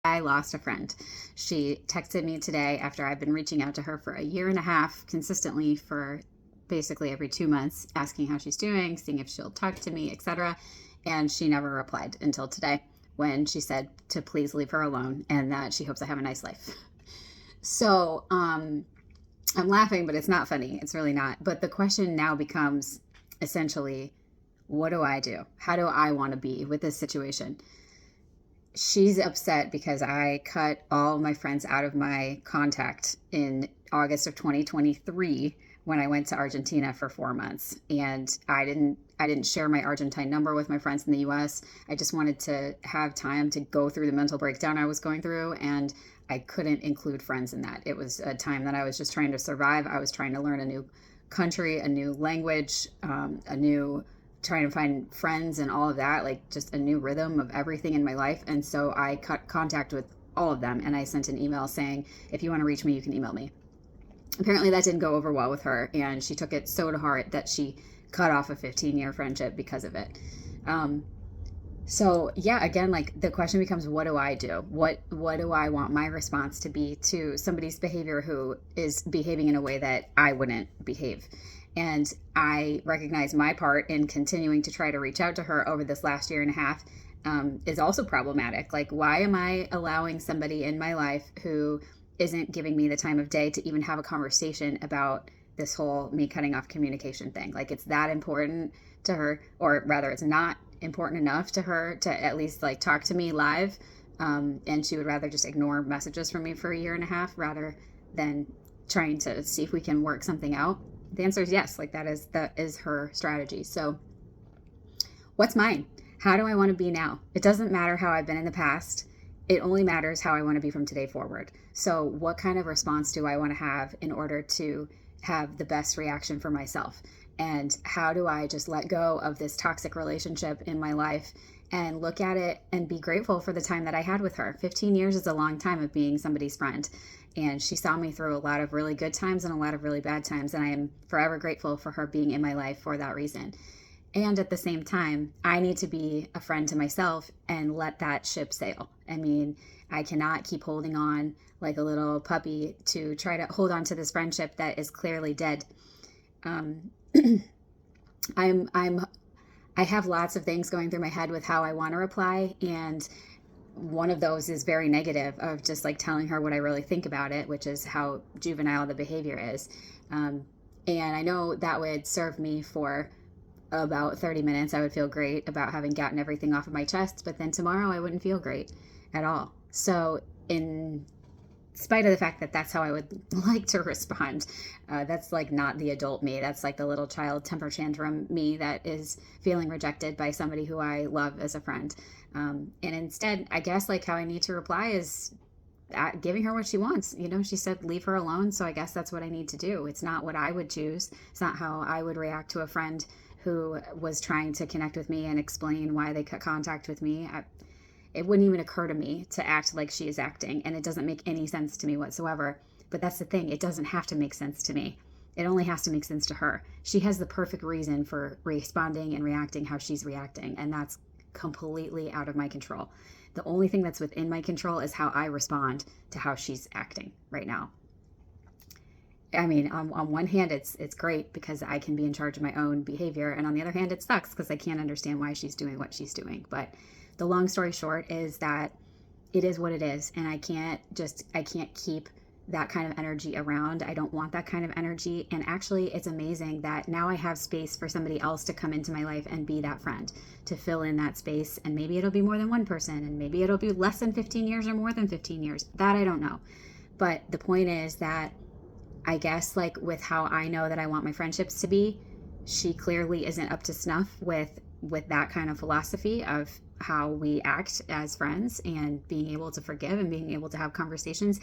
I lost a friend. She texted me today after I've been reaching out to her for a year and a half consistently for basically every 2 months, asking how she's doing, seeing if she'll talk to me, etc. And she never replied until today when she said to please leave her alone and that she hopes I have a nice life. So I'm laughing, but it's not funny. It's really not. But the question now becomes essentially, what do I do? How do I want to be with this situation? She's upset because I cut all my friends out of my contact in August of 2023 when I went to Argentina for 4 months. And I didn't share my Argentine number with my friends in the US. I just wanted to have time to go through the mental breakdown I was going through, and I couldn't include friends in that. It was a time that I was just trying to survive. I was trying to learn a new country, a new language, trying to find friends and all of that, like just a new rhythm of everything in my life. And so I cut contact with all of them, and I sent an email saying, if you want to reach me, you can email me. Apparently that didn't go over well with her, and she took it so to heart that she cut off a 15-year friendship because of it. So yeah, again, like the question becomes, what do I do? What do I want my response to be to somebody's behavior who is behaving in a way that I wouldn't behave? And I recognize my part in continuing to try to reach out to her over this last year and a half is also problematic. Like, why am I allowing somebody in my life who isn't giving me the time of day to even have a conversation about this whole me cutting off communication thing? Like, it's that important to her, or rather it's not important enough to her to at least like talk to me live. And she would rather just ignore messages from me for a year and a half rather than trying to see if we can work something out. The answer is yes. Like that is her strategy. So what's mine? How do I want to be now? It doesn't matter how I've been in the past. It only matters how I want to be from today forward. So what kind of response do I want to have in order to have the best reaction for myself? And how do I just let go of this toxic relationship in my life and look at it and be grateful for the time that I had with her? 15 years is a long time of being somebody's friend. And she saw me through a lot of really good times and a lot of really bad times. And I am forever grateful for her being in my life for that reason. And at the same time, I need to be a friend to myself and let that ship sail. I mean, I cannot keep holding on like a little puppy to try to hold on to this friendship that is clearly dead. I have lots of things going through my head with how I want to reply, and one of those is very negative, of just like telling her what I really think about it, which is how juvenile the behavior is. And I know that would serve me for about 30 minutes. I would feel great about having gotten everything off of my chest, but then tomorrow I wouldn't feel great at all. So in spite of the fact that that's how I would like to respond, that's like not the adult me. That's like the little child temper tantrum me that is feeling rejected by somebody who I love as a friend. And instead, I guess like how I need to reply is giving her what she wants. You know, she said leave her alone, so I guess that's what I need to do. It's not what I would choose. It's not how I would react to a friend who was trying to connect with me and explain why they cut contact with me. It wouldn't even occur to me to act like she is acting, and it doesn't make any sense to me whatsoever. But that's the thing, it doesn't have to make sense to me. It only has to make sense to her. She has the perfect reason for responding and reacting how she's reacting, and that's completely out of my control. The only thing that's within my control is how I respond to how she's acting right now. I mean, on one hand, it's great because I can be in charge of my own behavior, and on the other hand, it sucks because I can't understand why she's doing what she's doing. But the long story short is that it is what it is, and I can't keep that kind of energy around. I don't want that kind of energy. And actually, it's amazing that now I have space for somebody else to come into my life and be that friend, to fill in that space. And maybe it'll be more than one person, and maybe it'll be less than 15 years or more than 15 years. That I don't know. But the point is that I guess like with how I know that I want my friendships to be, she clearly isn't up to snuff with that kind of philosophy of how we act as friends and being able to forgive and being able to have conversations.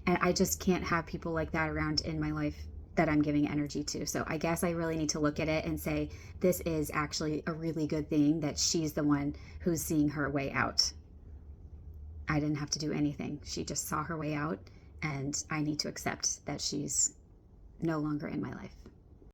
And I just can't have people like that around in my life that I'm giving energy to. So I guess I really need to look at it and say, this is actually a really good thing that she's the one who's seeing her way out. I didn't have to do anything. She just saw her way out, and I need to accept that she's no longer in my life.